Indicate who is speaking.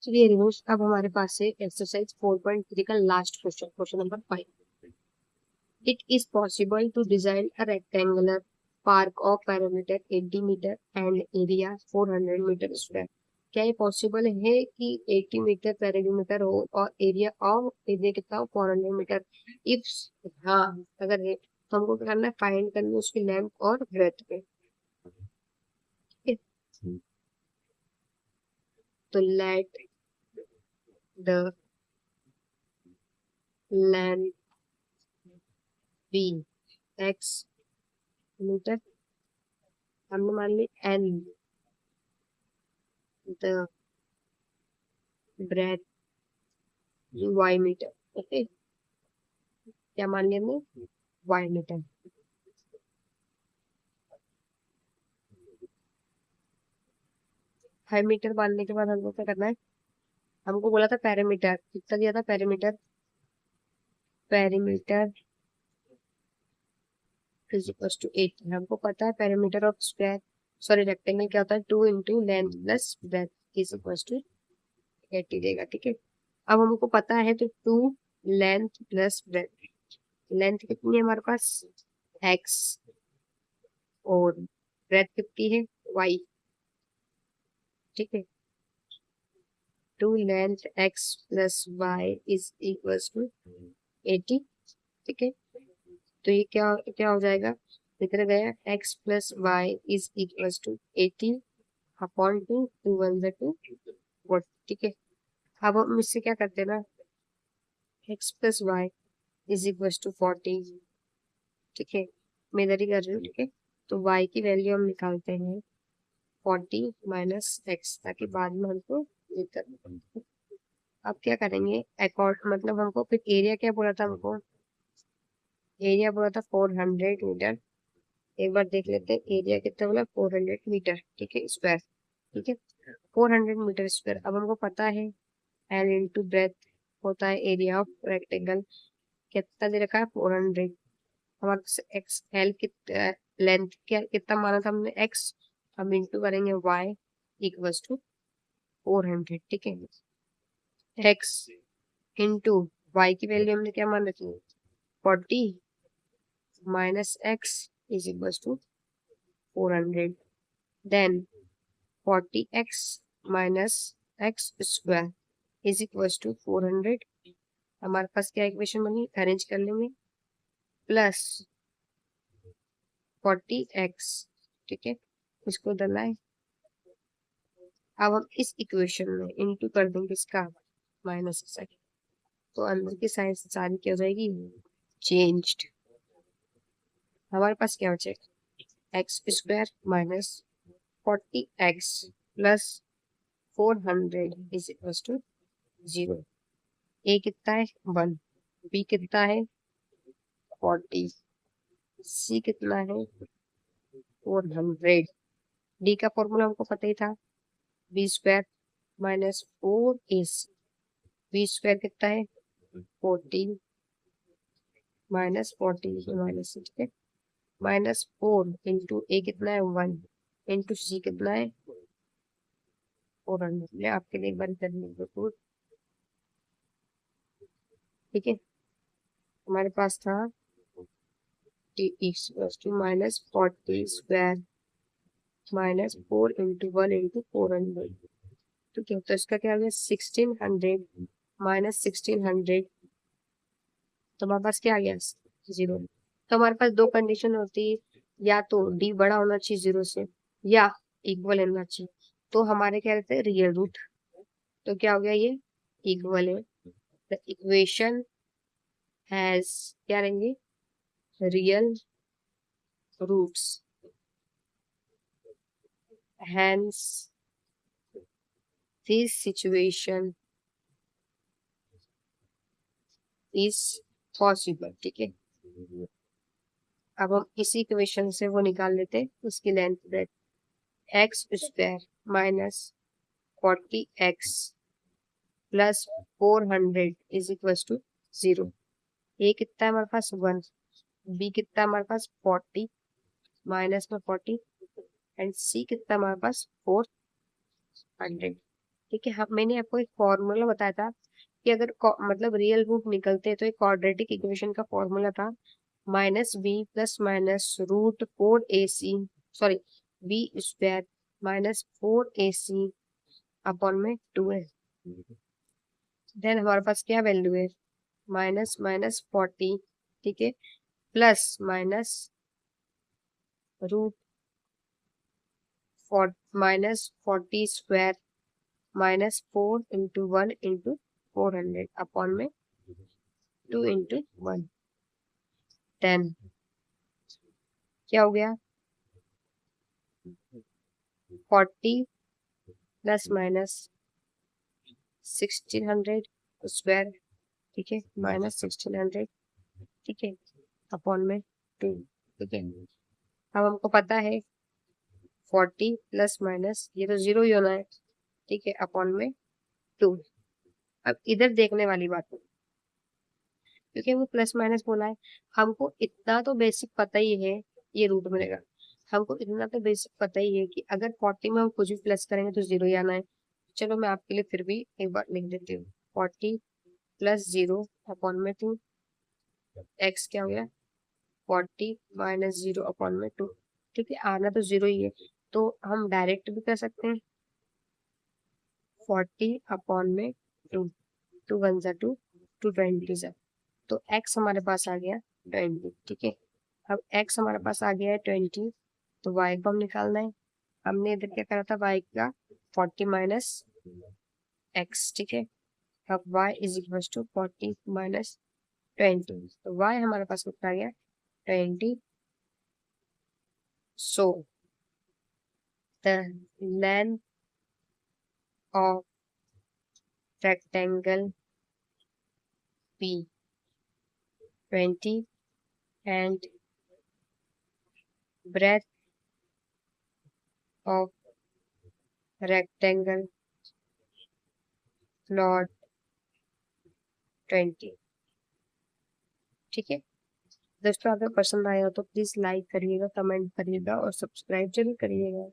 Speaker 1: Very good. अब हमारे पास है एक्सरसाइज 4.3 का last question, question number 5। It is possible to design a rectangular park of parameter 80 meter and area 400 meter square. क्या ये possible है कि 80 मीटर पेरीमीटर हो और एरिया कितना हो 400 मीटर? इफ हाँ, अगर है तो हमको क्या करना है, फाइंड करनी है उसकी लेंथ और ब्रेथ पे। ठीक है, तो let the length be x metre, हमने मान ली and the breadth y metre. Okay, क्या मान लिया हमने, वाई मीटर। 5 मीटर मानने के बाद हमको क्या करना है, हमको बोला था पैरामीटर कितना दिया था, parameter parameter is equal to 8। हमको पता है parameter of square sorry rectangle क्या होता है, 2 into length plus breadth is equal to 80 देगा। ठीक है, अब हमको पता है तो 2 लेंथ प्लस ब्रेथ, लेंथ कितनी है हमारे पास x और ब्रेथ कितनी है y। ठीक है, 2 length x plus y is equal to 80। ठीक है, तो ये क्या क्या हो जाएगा, लिखा गया x plus Y is equal to 80 upon 2, 2 one जा 2 40। ठीक है, अब हम इससे क्या करते हैं ना, x plus Y is equal to 40। ठीक है, मैं इधर ही कर रही हूँ। ठीक है, तो y की वैल्यू हम निकालते हैं 40 माइनस x, ताकि बाद में हमको दिक्कत। अब क्या करेंगे अकॉर्ड, मतलब हमको फिर एरिया क्या बोला था, हमको एरिया बोला था 400 मीटर। एक बार देख लेते हैं एरिया कितना बोला, 400 मीटर। ठीक है, स्क्वायर। ठीक है, 400 मीटर स्क्वायर। अब हमको पता है एल इंटू ब्रेथ होता है एरिया ऑफ रेक्टेंगल, कितना दे रखा है 400। हमारे पास एक्स एल कितना, लेंथ क्या कितना माना था हमने एक्स, हम इंटू करेंगे वाई इक्वल्स टू 400। ठीक है, एक्स इंटू वाई की वैल्यू हमने क्या मान रखी है 40 minus X is equals to 400। Then 40x minus X square is equal to 400। हमारे पास क्या इक्वेशन बनी, अरेंज कर लेंगे, प्लस 40x। ठीक है, इसको दलाए, अब हम इस इक्वेशन में इनटू कर देंगे इसका माइनस साइन, तो अंदर की साइन सारी क्या हो जाएगी चेंज्ड। हमारे पास क्या बचेगा X square minus 40x plus 400 is equal to 0। A कितना है 1, बी कितना है 40, सी कितना है 400। डी का फॉर्मूला हमको पता ही था, B square minus 4ac। B square कितना है 40 माइनस 40 माइनस, ठीक है, माइनस 4 इंटू ए कितना है 1 इंटू सी कितना है 400। आपके लिए एक बार कर लीजिए। ठीक है, हमारे पास था minus 40 square minus 4 into 1 into 400। ठीक है, तो इसका क्या हो गया 1600 माइनस 1600, तो हमारे पास क्या आ गया 0। तो हमारे पास दो कंडीशन होती है, या तो डी बड़ा होना चाहिए 0 से या इक्वल होना चाहिए। तो हमारे क्या रहते हैं रियल रूट, तो क्या हो गया ये इक्वल है। द इक्वेशन हैज क्या रहेंगे real roots, hence this situation is possible। ठीक है, अब हम इसी इक्वेशन से वो निकाल लेते हैं, उसकी length breadth X square minus 40x plus 400 is equal to 0। A कितना है हमारे पास 1, बी कितना है हमारे पास 40 माइनस में 40 एंड सी कितना हमारे पास 400। ठीक है। हम मैंने आपको एक फॉर्मूला बताया था कि अगर मतलब रियल रूट निकलते हैं तो एक क्वाड्रेटिक इक्वेशन का फॉर्मूला था -b+-रूट 4ac, sorry b² -4ac upon में 2 है। देन हमारे पास क्या वैल्यू है, -40, ठीक है, plus minus root -40² -4 into 1 into 400 upon में 2 इंटू 1, 10। क्या हो गया, 40 प्लस माइनस 1600 ठीक है, -1600, ठीक है, अपॉन में 2, ठीक है। अब हमको पता है 40 प्लस माइनस ये तो जीरो ही होना है, ठीक है, अपॉन में 2। अब इधर देखने वाली बात है, क्योंकि वो प्लस माइनस बोला है, हमको इतना तो बेसिक पता ही है ये रूट मिलेगा। हमको इतना तो बेसिक पता ही है कि अगर 40 में हम कुछ भी प्लस करेंगे तो जीरो ही आना है। चलो मैं आपके लिए फिर भी एक बार लिख देती हूँ, 40 प्लस 0 अपॉन में 2, एक्स क्या हो गया 40 माइनस 0 अपॉन में 2, ठीक है, आना तो जीरो ही है, तो हम डायरेक्ट भी कर सकते हैं 40 अपॉन में 2, 2 1 जा 2, 2 20 जा, तो x हमारे पास आ गया 20, ठीक है। अब x हमारे पास आ गया है 20, तो y को हम निकालना है। हमने इधर क्या करा था, y का 40 माइनस x, ठीक है। अब y is equal to 40 minus 20, तो y हमारे पास कितना आ गया 20। So the length of rectangle P 20 and breadth of rectangle plot 20, ठीक है। दोस्तों अगर पसंद आया हो तो प्लीज लाइक करिएगा, कमेंट करिएगा और सब्सक्राइब जरूर करिएगा।